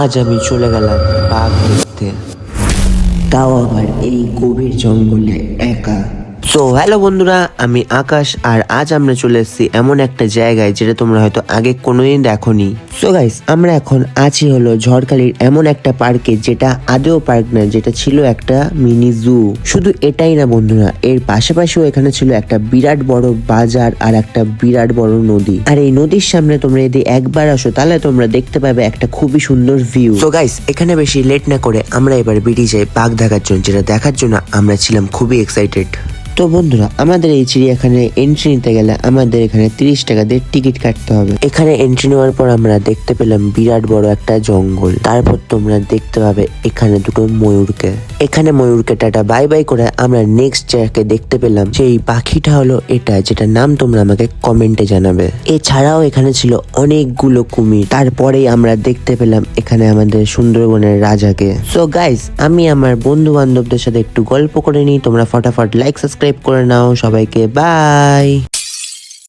আজ আমি চলে গেলাম বাঘ দেখতে, তাও আবার এই গভীর জঙ্গলে একা। সো হ্যালো বন্ধুরা, আমি আকাশ আর আজ আমরা চলে এসেছি এমন একটা জায়গায় যেটা তোমরা হয়তো আগে কোনোদিন দেখোনি। সো গাইস, আমরা এখন আছি হলো ঝড়খালির এমন একটা পার্কে, যেটা আদেও পার্ক না, যেটা ছিল একটা মিনি জু। শুধু এটাই না বন্ধুরা, এর পাশাপাশিও এখানে ছিল একটা বিরাট বড় বাজার আর একটা বিরাট বড় নদী। আর এই নদীর সামনে তোমরা যদি একবার আসো তাহলে তোমরা দেখতে পাবে একটা খুবই সুন্দর ভিউ। সো গাইস, এখানে বেশি লেট না করে আমরা এবার বেরিয়ে যাই বাঘ দেখার জন্য, যেটা দেখার জন্য আমরা ছিলাম খুবই এক্সাইটেড। তো বন্ধুরা, আমাদের এই চিড়িয়াখানায় এন্ট্রি নিতে গেলে আমাদের এখানে 30 টাকা দিয়ে টিকিট কাটতে হবে। এখানে এন্ট্রি নেওয়ার পর আমরা দেখতে পেলাম বিরাট বড় একটা জঙ্গল। তারপর তোমরা দেখতে পাবে এখানে দুটো ময়ূরকে। এখানে ময়ূরকে টাটা বাই বাই করে আমরা নেক্সট জায়গাকে দেখতে পেলাম সেই পাখিটা হলো এটা, যেটা নাম তোমরা আমাকে কমেন্টে জানাবে। এছাড়াও এখানে ছিল অনেকগুলো কুমির। তারপরেই আমরা দেখতে পেলাম এখানে আমাদের সুন্দরবনের রাজাকে। সো গাইস, আমি আমার বন্ধু বান্ধবদের সাথে একটু গল্প করে নিই, তোমরা ফটাফট লাইক সাবস্ক্রাইব করে নাও। সবাইকে বাই।